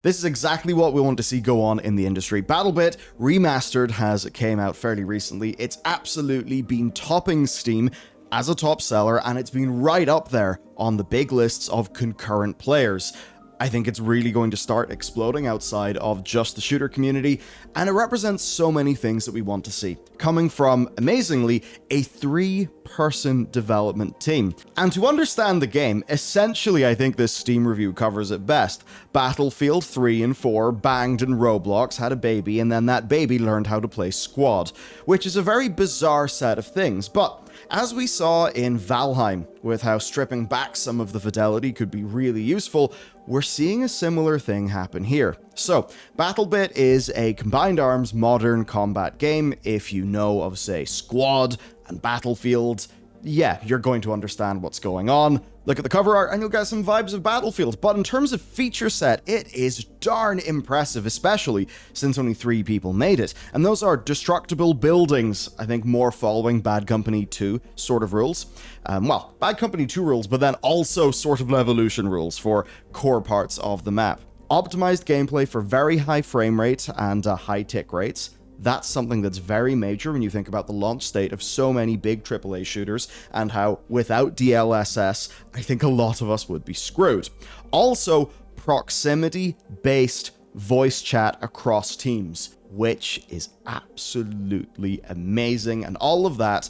This is exactly what we want to see go on in the industry. Battlebit Remastered has came out fairly recently. It's absolutely been topping Steam as a top seller, and it's been right up there on the big lists of concurrent players. I think it's really going to start exploding outside of just the shooter community, and it represents so many things that we want to see. Coming from, amazingly, a 3-person development team. And to understand the game, essentially I think this Steam review covers it best. Battlefield 3 and 4 banged in Roblox, had a baby, and then that baby learned how to play Squad, which is a very bizarre set of things, but as we saw in Valheim, with how stripping back some of the fidelity could be really useful, we're seeing a similar thing happen here. So, Battlebit is a combined arms modern combat game. If you know of, say, Squad and Battlefield, yeah, you're going to understand what's going on. Look at the cover art and you'll get some vibes of Battlefield, but in terms of feature set, it is darn impressive, especially since only 3 people made it. And those are destructible buildings, I think more following Bad Company 2 sort of rules. Well, Bad Company 2 rules, but then also sort of Evolution rules for core parts of the map. Optimized gameplay for very high frame rate and high tick rates. That's something that's very major when you think about the launch state of so many big AAA shooters and how without DLSS, I think a lot of us would be screwed. Also, proximity-based voice chat across teams, which is absolutely amazing, and all of that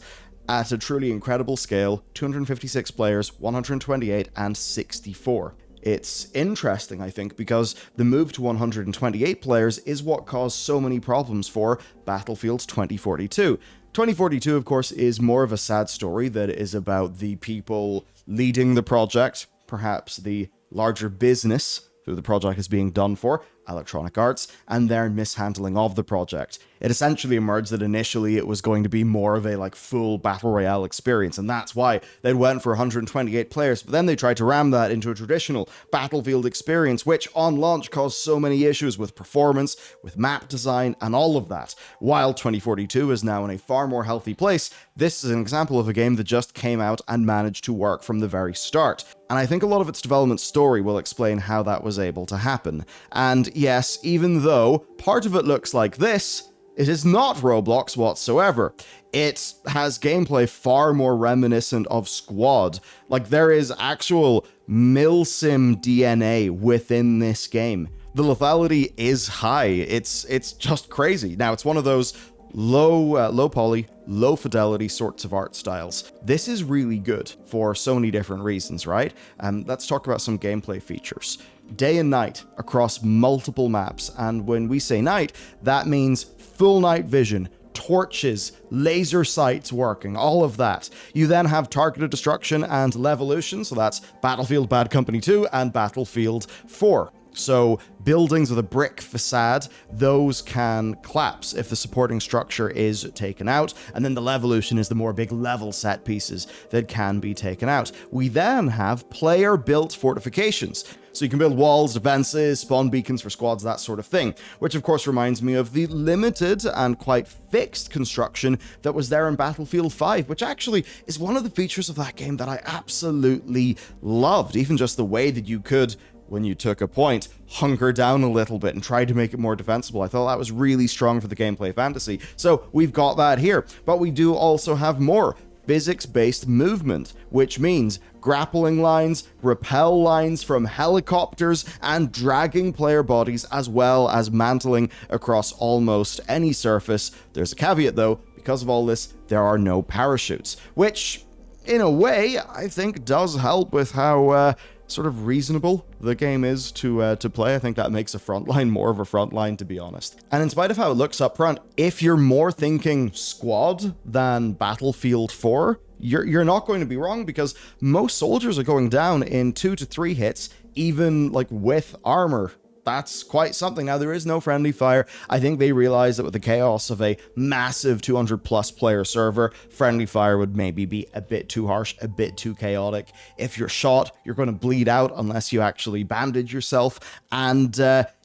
at a truly incredible scale: 256 players, 128 and 64. It's interesting, I think, because the move to 128 players is what caused so many problems for Battlefield 2042. 2042, of course, is more of a sad story that is about the people leading the project, perhaps the larger business who the project is being done for, Electronic Arts, and their mishandling of the project. It essentially emerged that initially it was going to be more of a full battle royale experience, and that's why they went for 128 players, but then they tried to ram that into a traditional Battlefield experience, which on launch caused so many issues with performance, with map design, and all of that. While 2042 is now in a far more healthy place, this is an example of a game that just came out and managed to work from the very start. And I think a lot of its development story will explain how that was able to happen. And yes, even though part of it looks like this, it is not Roblox whatsoever. It has gameplay far more reminiscent of Squad. There is actual milsim DNA within this game. The lethality is high. It's just crazy. Now, it's one of those low poly, low fidelity sorts of art styles. This is really good for so many different reasons, right? Let's talk about some gameplay features. Day and night across multiple maps, and when we say night, that means full night vision, torches, laser sights working, all of that. You then have targeted destruction and levolution, so that's Battlefield Bad Company 2 and Battlefield 4. So buildings with a brick facade, those can collapse if the supporting structure is taken out, and then the levolution is the more big level set pieces that can be taken out. We then have player-built fortifications. So you can build walls, defenses, spawn beacons for squads, that sort of thing, which of course reminds me of the limited and quite fixed construction that was there in Battlefield 5, which actually is one of the features of that game that I absolutely loved. Even just the way that you could, when you took a point, hunker down a little bit and try to make it more defensible. I thought that was really strong for the gameplay fantasy. So we've got that here, but we do also have more physics-based movement, which means grappling lines, rappel lines from helicopters, and dragging player bodies, as well as mantling across almost any surface. There's a caveat though: because of all this, there are no parachutes, which, in a way, I think does help with how sort of reasonable the game is to play. I think that makes a frontline more of a frontline, to be honest. And in spite of how it looks up front, if you're more thinking Squad than Battlefield 4, you're not going to be wrong, because most soldiers are going down in 2 to 3 hits, even with armor. That's quite something. Now, there is no friendly fire. I think they realize that with the chaos of a massive 200 plus player server, friendly fire would maybe be a bit too harsh, a bit too chaotic. If you're shot, you're going to bleed out unless you actually bandage yourself. And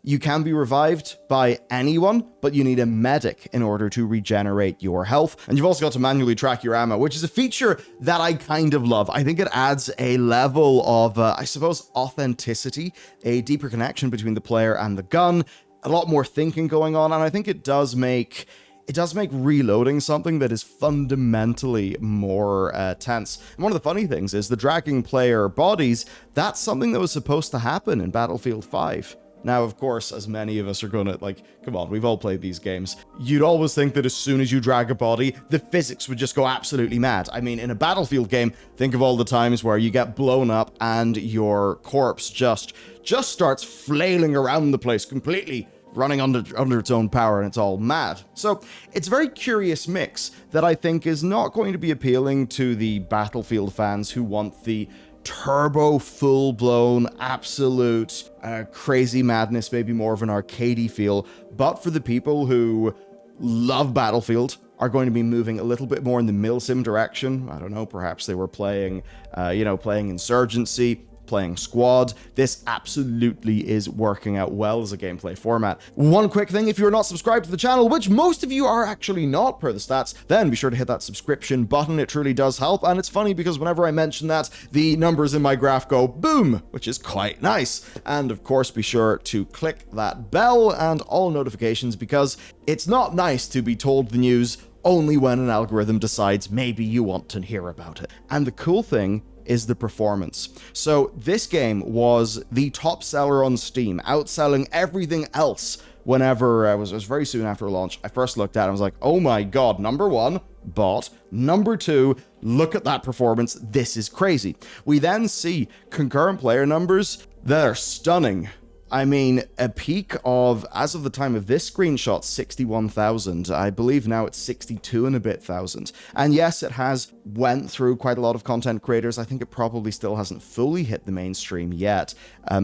You can be revived by anyone, but you need a medic in order to regenerate your health. And you've also got to manually track your ammo, which is a feature that I kind of love. I think it adds a level of, I suppose, authenticity, a deeper connection between the player and the gun, a lot more thinking going on, and I think it does make reloading something that is fundamentally more tense. And one of the funny things is the dragging player bodies, that's something that was supposed to happen in Battlefield 5. Now, of course, as many of us are gonna, come on, we've all played these games. You'd always think that as soon as you drag a body, the physics would just go absolutely mad. I mean, in a Battlefield game, think of all the times where you get blown up and your corpse just starts flailing around the place, completely running under its own power, and it's all mad. So it's a very curious mix that I think is not going to be appealing to the Battlefield fans who want the turbo, full-blown, absolute crazy madness, maybe more of an arcadey feel, but for the people who love Battlefield, are going to be moving a little bit more in the milsim direction. I don't know, perhaps they were playing Insurgency, playing Squad. This absolutely is working out well as a gameplay format. One quick thing, if you're not subscribed to the channel, which most of you are actually not per the stats, then be sure to hit that subscription button. It truly does help, and it's funny because whenever I mention that, the numbers in my graph go boom, which is quite nice. And of course, be sure to click that bell and all notifications, because it's not nice to be told the news only when an algorithm decides maybe you want to hear about it. And the cool thing is the performance. So this game was the top seller on Steam, outselling everything else whenever it was very soon after launch. I first looked at it, I was like, oh my god, number one, bot. Number two, look at that performance, this is crazy. We then see concurrent player numbers that are stunning. I mean, a peak of, as of the time of this screenshot, 61,000. I believe now it's 62 and a bit thousand. And yes, it has went through quite a lot of content creators. I think it probably still hasn't fully hit the mainstream yet.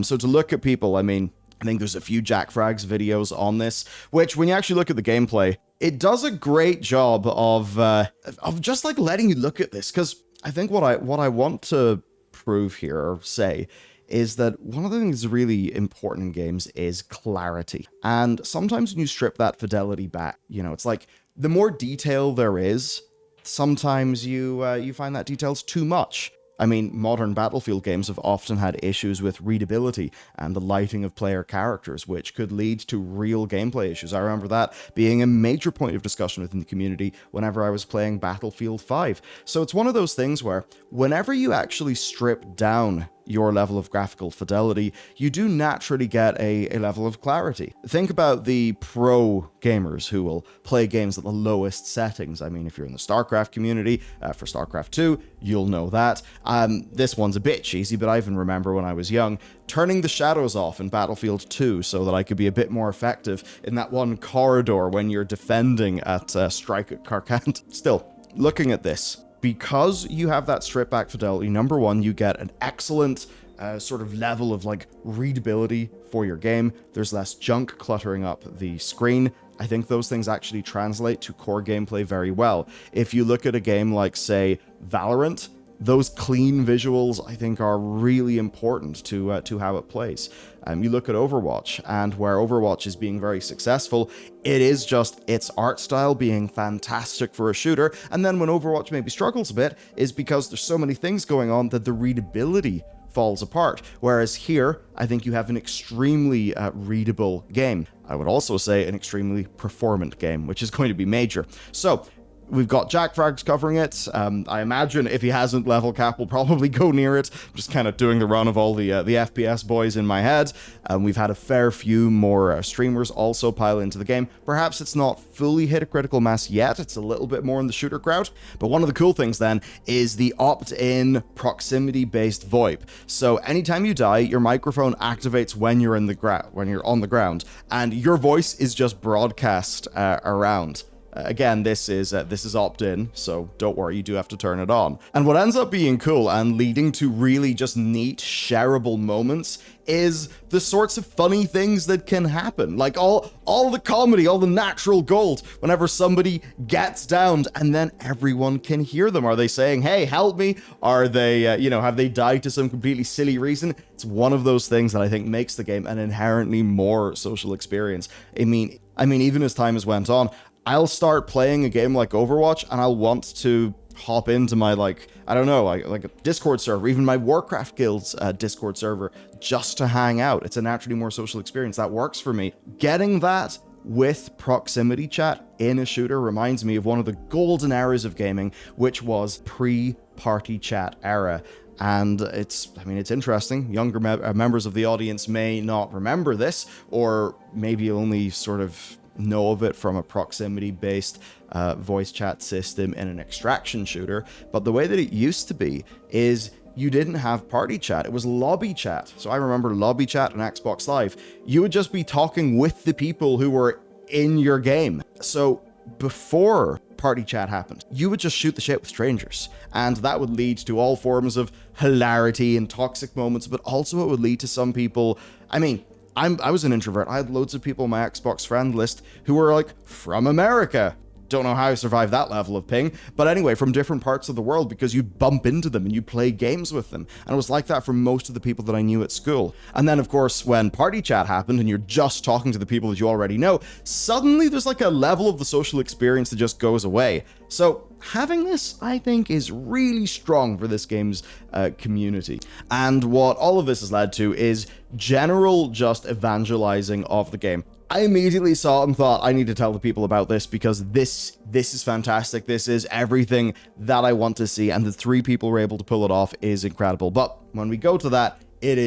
So to look at people, I mean, I think there's a few Jack Frags videos on this, which when you actually look at the gameplay, it does a great job of just like letting you look at this. Because I think what I want to prove here, or say, is that one of the things that's really important in games is clarity. And sometimes when you strip that fidelity back, it's like the more detail there is, sometimes you find that detail's too much. I mean, modern Battlefield games have often had issues with readability and the lighting of player characters, which could lead to real gameplay issues. I remember that being a major point of discussion within the community whenever I was playing Battlefield 5. So it's one of those things where whenever you actually strip down your level of graphical fidelity, you do naturally get a level of clarity. Think about the pro gamers who will play games at the lowest settings. I mean, if you're in the StarCraft community, for StarCraft 2, you'll know that. This one's a bit cheesy, but I even remember when I was young, turning the shadows off in Battlefield 2 so that I could be a bit more effective in that one corridor when you're defending at Strike at Karkand. Still, looking at this, because you have that stripped back fidelity, number one, you get an excellent sort of level of readability for your game. There's less junk cluttering up the screen. I think those things actually translate to core gameplay very well. If you look at a game like, say, Valorant, those clean visuals, I think, are really important to how it plays. You look at Overwatch, and where Overwatch is being very successful, it is just its art style being fantastic for a shooter, and then when Overwatch maybe struggles a bit, is because there's so many things going on that the readability falls apart. Whereas here, I think you have an extremely readable game. I would also say an extremely performant game, which is going to be major. So, we've got Jack Frags covering it. I imagine if he hasn't, Level Cap will probably go near it. I'm just kind of doing the run of all the FPS boys in my head. We've had a fair few more streamers also pile into the game. Perhaps it's not fully hit a critical mass yet. It's a little bit more in the shooter crowd. But one of the cool things then is the opt-in proximity-based VoIP. So anytime you die, your microphone activates when you're on the ground, and your voice is just broadcast around. Again, this is opt-in, so don't worry, you do have to turn it on. And what ends up being cool and leading to really just neat, shareable moments is the sorts of funny things that can happen. Like all the comedy, all the natural gold, whenever somebody gets downed and then everyone can hear them. Are they saying, hey, help me? Are they, have they died to some completely silly reason? It's one of those things that I think makes the game an inherently more social experience. I mean, even as time has went on, I'll start playing a game like Overwatch and I'll want to hop into my, like a Discord server, even my Warcraft Guild's Discord server, just to hang out. It's a naturally more social experience. That works for me. Getting that with proximity chat in a shooter reminds me of one of the golden eras of gaming, which was pre-party chat era. And it's interesting. Younger members of the audience may not remember this, or maybe only sort of know of it from a proximity-based voice chat system in an extraction shooter. But the way that it used to be is you didn't have party chat. It was lobby chat. So I remember lobby chat on Xbox Live. You would just be talking with the people who were in your game. So before party chat happened, you would just shoot the shit with strangers, and that would lead to all forms of hilarity and toxic moments, but also it would lead to some people. I was an introvert. I had loads of people on my Xbox friend list who were like from America. Don't know how I survived that level of ping, but anyway, from different parts of the world, because you bump into them and you play games with them. And it was like that for most of the people that I knew at school. And then, of course, when party chat happened and you're just talking to the people that you already know, suddenly there's like a level of the social experience that just goes away. So having this, I think, is really strong for this game's community. And what all of this has led to is general just evangelizing of the game. I immediately saw it and thought, I need to tell the people about this because this is fantastic. This is everything that I want to see, and the 3 people were able to pull it off is incredible. But when we go to that, there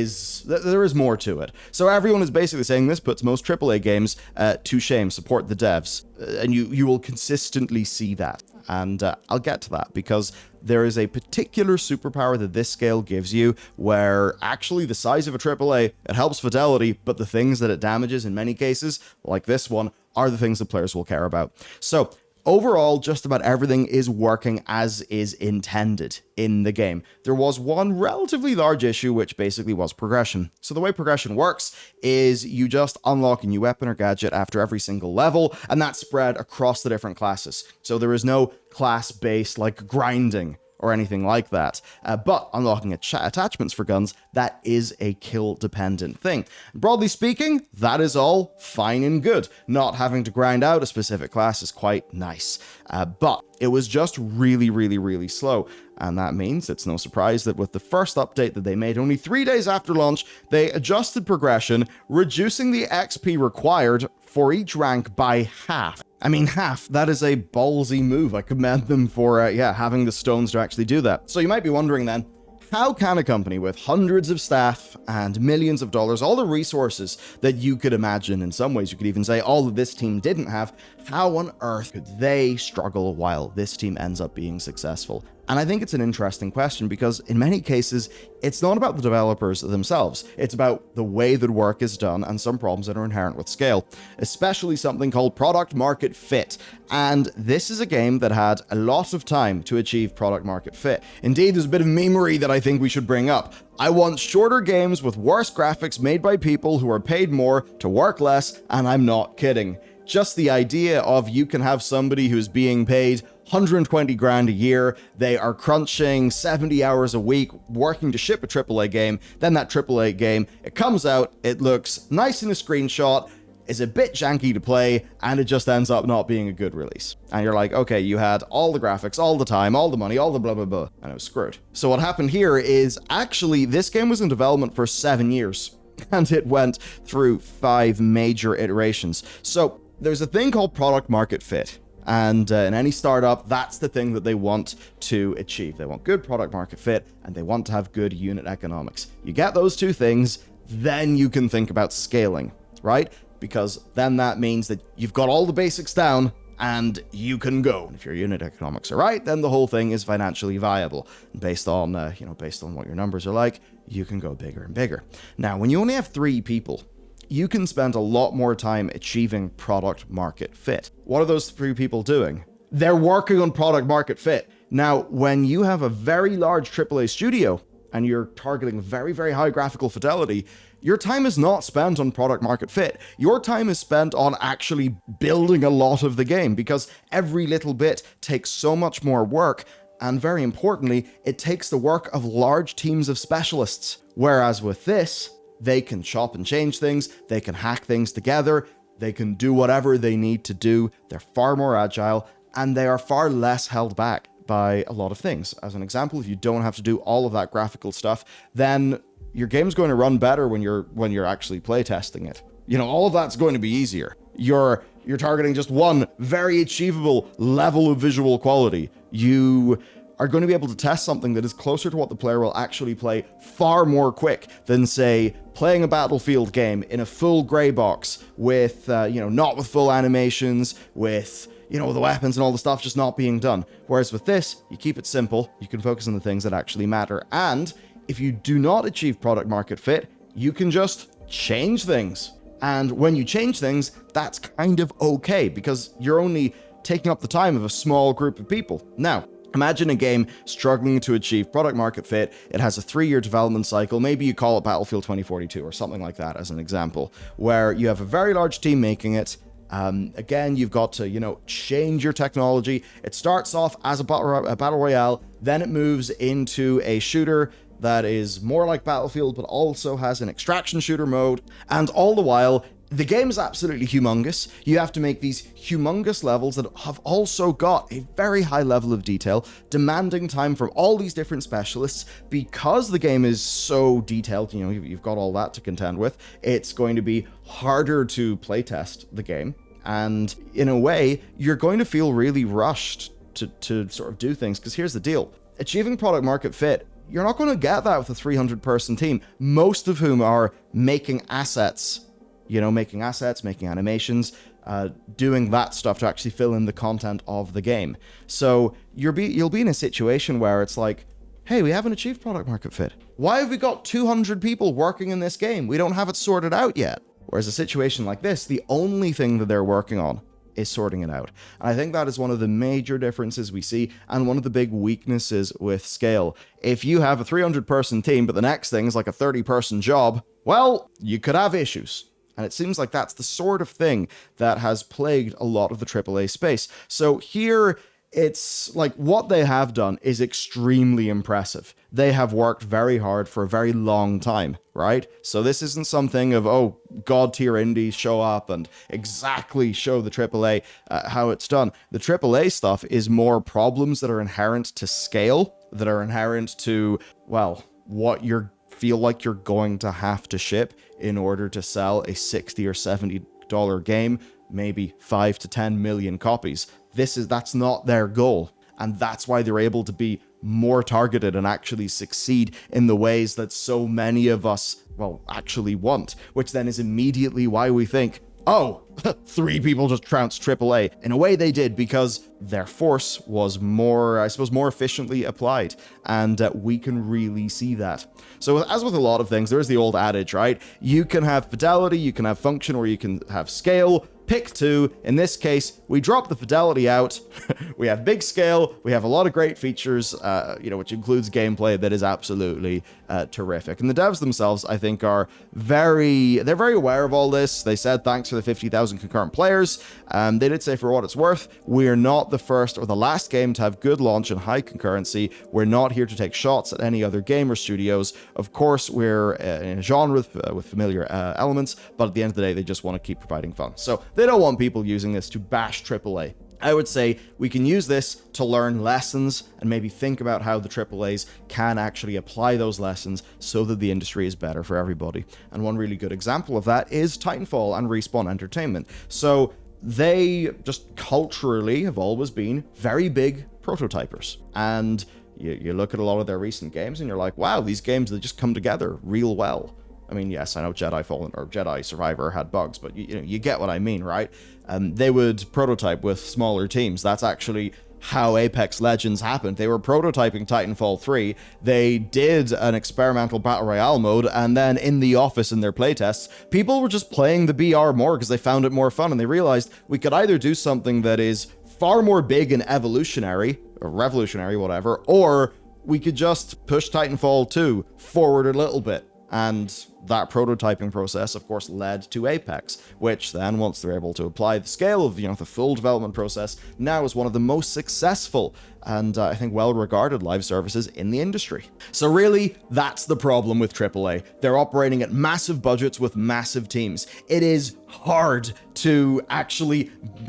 is more to it. So everyone is basically saying this puts most AAA games to shame. Support the devs. And you will consistently see that. And I'll get to that because there is a particular superpower that this scale gives you where actually the size of a AAA, it helps fidelity, but the things that it damages in many cases, like this one, are the things that players will care about. So overall, just about everything is working as is intended in the game. There was one relatively large issue, which basically was progression. So the way progression works is you just unlock a new weapon or gadget after every single level, and that's spread across the different classes. So there is no class-based, like, grinding or anything like that. But unlocking attachments for guns, that is a kill-dependent thing. Broadly speaking, that is all fine and good. Not having to grind out a specific class is quite nice. But it was just really, really, really slow. And that means it's no surprise that with the first update that they made only 3 days after launch, they adjusted progression, reducing the XP required for each rank by half. I mean, half. That is a ballsy move. I commend them for, having the stones to actually do that. So you might be wondering then, how can a company with hundreds of staff and millions of dollars, all the resources that you could imagine, in some ways you could even say all of this team didn't have, how on earth could they struggle while this team ends up being successful? And I think it's an interesting question because in many cases, it's not about the developers themselves. It's about the way that work is done and some problems that are inherent with scale, especially something called product market fit. And this is a game that had a lot of time to achieve product market fit. Indeed, there's a bit of memery that I think we should bring up. I want shorter games with worse graphics made by people who are paid more to work less, and I'm not kidding. Just the idea of you can have somebody who's being paid 120 grand a year, they are crunching 70 hours a week working to ship a AAA game, then that AAA game, it comes out, it looks nice in a screenshot, is a bit janky to play, and it just ends up not being a good release. And you're like, okay, you had all the graphics, all the time, all the money, all the blah blah blah, and it was screwed. So what happened here is actually this game was in development for 7 years, and it went through 5 major iterations. So there's a thing called product market fit. And in any startup, that's the thing that they want to achieve. They want good product market fit, and they want to have good unit economics. You get those 2 things, then you can think about scaling, right? Because then that means that you've got all the basics down, and you can go. If your unit economics are right, then the whole thing is financially viable. And based on, based on what your numbers are like, you can go bigger and bigger. Now, when you only have 3 people you can spend a lot more time achieving product market fit. What are those three people doing? They're working on product market fit. Now, when you have a very large AAA studio and you're targeting very, very high graphical fidelity, your time is not spent on product market fit. Your time is spent on actually building a lot of the game, because every little bit takes so much more work. And very importantly, it takes the work of large teams of specialists. Whereas with this, they can chop and change things, they can hack things together, they can do whatever they need to do. They're far more agile, and they are far less held back by a lot of things. As an example, if you don't have to do all of that graphical stuff, then your game's going to run better when you're actually playtesting it. You know, all of that's going to be easier. You're targeting just one very achievable level of visual quality. You are going to be able to test something that is closer to what the player will actually play far more quick than, say, playing a Battlefield game in a full gray box with, not with full animations, with, the weapons and all the stuff just not being done. Whereas with this, you keep it simple, you can focus on the things that actually matter. And if you do not achieve product market fit, you can just change things. And when you change things, that's kind of okay, because you're only taking up the time of a small group of people. Now, imagine a game struggling to achieve product market fit. It has a 3-year development cycle. Maybe you call it Battlefield 2042 or something like that as an example, where you have a very large team making it. Again, you've got to, change your technology. It starts off as a battle royale, then it moves into a shooter that is more like Battlefield, but also has an extraction shooter mode. And all the while, the game is absolutely humongous. You have to make these humongous levels that have also got a very high level of detail, demanding time from all these different specialists. Because the game is so detailed, you've got all that to contend with, it's going to be harder to playtest the game. And in a way, you're going to feel really rushed to sort of do things, because here's the deal. Achieving product market fit, you're not going to get that with a 300-person team, most of whom are making assets, making animations, doing that stuff to actually fill in the content of the game. So you'll be in a situation where it's like, hey, we haven't achieved product market fit. Why have we got 200 people working in this game? We don't have it sorted out yet. Whereas a situation like this, the only thing that they're working on is sorting it out. And I think that is one of the major differences we see, and one of the big weaknesses with scale. If you have a 300-person team, but the next thing is like a 30-person job, well, you could have issues. And it seems like that's the sort of thing that has plagued a lot of the AAA space. So here, it's like what they have done is extremely impressive. They have worked very hard for a very long time, right? So this isn't something of, god tier indies show up and exactly show the AAA how it's done. The AAA stuff is more problems that are inherent to scale, that are inherent to, what you feel like you're going to have to ship in order to sell a $60 or $70 game, maybe 5 to 10 million copies. That's not their goal. And that's why they're able to be more targeted and actually succeed in the ways that so many of us, actually want, which then is immediately why we think, 3 people just trounced AAA. In a way they did, because their force was more efficiently applied, and we can really see that. So as with a lot of things, there's the old adage, right? You can have fidelity, you can have function, or you can have scale. Pick 2. In this case, we drop the fidelity out. We have big scale. We have a lot of great features, which includes gameplay that is absolutely terrific. And the devs themselves, I think, they're very aware of all this. They said thanks for the 50,000 concurrent players. They did say, for what it's worth, we're not the first or the last game to have good launch and high concurrency. We're not here to take shots at any other game or studios. Of course, we're in a genre with familiar elements, but at the end of the day, they just want to keep providing fun. So they don't want people using this to bash AAA. I would say we can use this to learn lessons and maybe think about how the AAAs can actually apply those lessons so that the industry is better for everybody. And one really good example of that is Titanfall and Respawn Entertainment. So they just culturally have always been very big prototypers. And you look at a lot of their recent games and you're like, wow, these games, they just come together real well. I mean, yes, I know Jedi Fallen or Jedi Survivor had bugs, but you get what I mean, right? They would prototype with smaller teams. That's actually how Apex Legends happened. They were prototyping Titanfall 3, they did an experimental Battle Royale mode, and then in the office in their playtests, people were just playing the BR more because they found it more fun, and they realized we could either do something that is far more big and evolutionary, or revolutionary, whatever, or we could just push Titanfall 2 forward a little bit. And that prototyping process, of course, led to Apex, which then, once they're able to apply the scale of, the full development process, now is one of the most successful and I think well-regarded live services in the industry. So really, that's the problem with AAA. They're operating at massive budgets with massive teams. It is hard to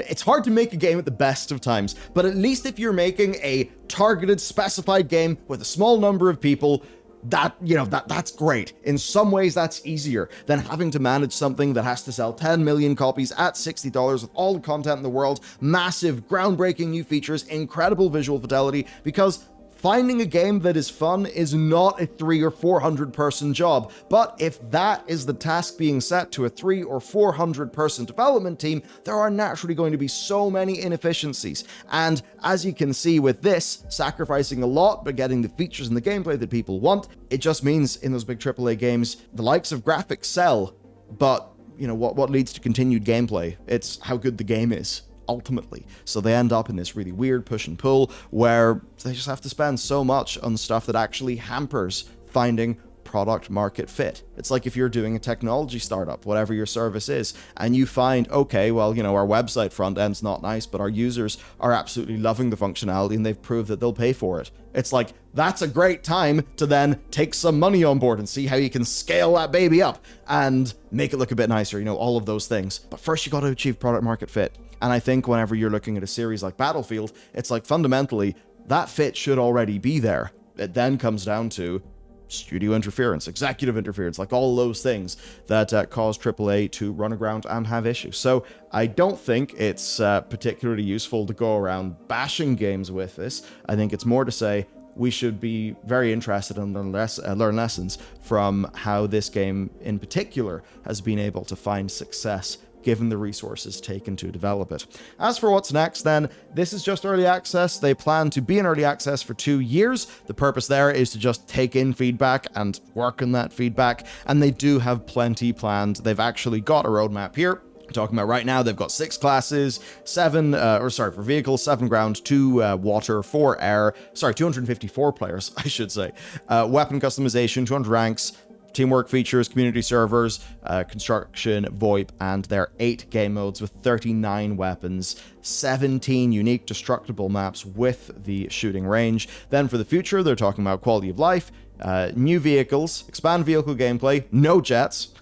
it's hard to make a game at the best of times, but at least if you're making a targeted, specified game with a small number of people, that's great. In some ways, that's easier than having to manage something that has to sell 10 million copies at $60 with all the content in the world, massive, groundbreaking new features, incredible visual fidelity, because finding a game that is fun is not a 300 or 400 person job. But if that is the task being set to a 300 or 400 person development team, there are naturally going to be so many inefficiencies. And as you can see with this, sacrificing a lot but getting the features and the gameplay that people want, it just means in those big AAA games, the likes of graphics sell, but what leads to continued gameplay? It's how good the game is, ultimately. So they end up in this really weird push and pull where they just have to spend so much on stuff that actually hampers finding product market fit. It's like if you're doing a technology startup, whatever your service is, and you find, okay, well, our website front end's not nice, but our users are absolutely loving the functionality and they've proved that they'll pay for it. It's like, that's a great time to then take some money on board and see how you can scale that baby up and make it look a bit nicer, all of those things. But first you got to achieve product market fit. And I think whenever you're looking at a series like Battlefield, it's like fundamentally that fit should already be there. It then comes down to studio interference, executive interference, like all those things that cause AAA to run aground and have issues. So I don't think it's particularly useful to go around bashing games with this. I think it's more to say we should be very interested in learn lessons from how this game in particular has been able to find success given the resources taken to develop it. As for what's next, then, this is just early access. They plan to be in early access for 2 years. The purpose there is to just take in feedback and work on that feedback, and they do have plenty planned. They've actually got a roadmap here. Talking about right now, they've got 6 classes, for vehicles, 7 ground, 2 water, 4 air, 254 players, I should say. Weapon customization, 200 ranks, teamwork features, community servers, construction, VoIP, and there are 8 game modes with 39 weapons, 17 unique destructible maps with the shooting range. Then for the future, they're talking about quality of life, new vehicles, expand vehicle gameplay, no jets,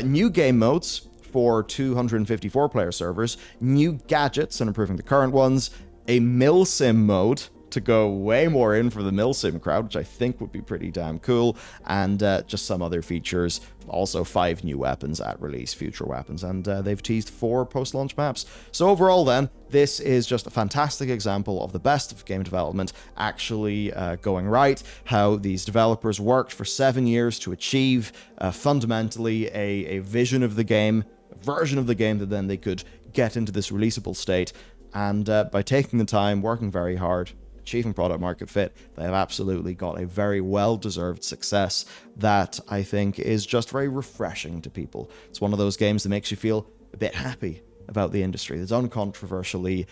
new game modes for 254 player servers, new gadgets and improving the current ones, a milsim mode to go way more in for the milsim crowd, which I think would be pretty damn cool, and just some other features. Also 5 new weapons at release, future weapons, and they've teased 4 post-launch maps. So overall then, this is just a fantastic example of the best of game development actually going right, how these developers worked for 7 years to achieve fundamentally a vision of the game, a version of the game that then they could get into this releasable state, and by taking the time, working very hard, achieving product market fit, they have absolutely got a very well-deserved success that I think is just very refreshing to people. It's one of those games that makes you feel a bit happy about the industry, that's uncontroversially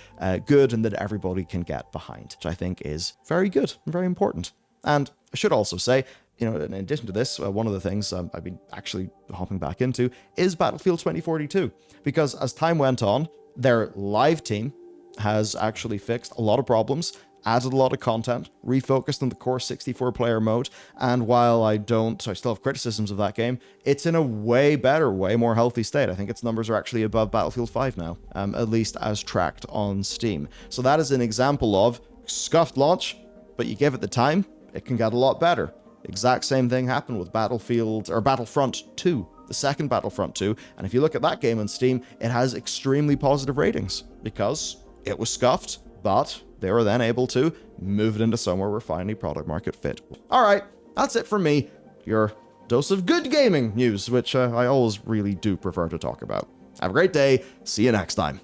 good and that everybody can get behind, which I think is very good and very important. And I should also say, in addition to this, one of the things I've been actually hopping back into is Battlefield 2042, because as time went on, their live team has actually fixed a lot of problems, added a lot of content, refocused on the core 64-player mode, and while I still have criticisms of that game, it's in a way better, way more healthy state. I think its numbers are actually above Battlefield 5 now, at least as tracked on Steam. So that is an example of scuffed launch, but you give it the time, it can get a lot better. Exact same thing happened with Battlefront 2, the second Battlefront 2, and if you look at that game on Steam, it has extremely positive ratings, because it was scuffed, but they were then able to move it into somewhere where finally product market fit. All right, that's it from me. Your dose of good gaming news, which I always really do prefer to talk about. Have a great day. See you next time.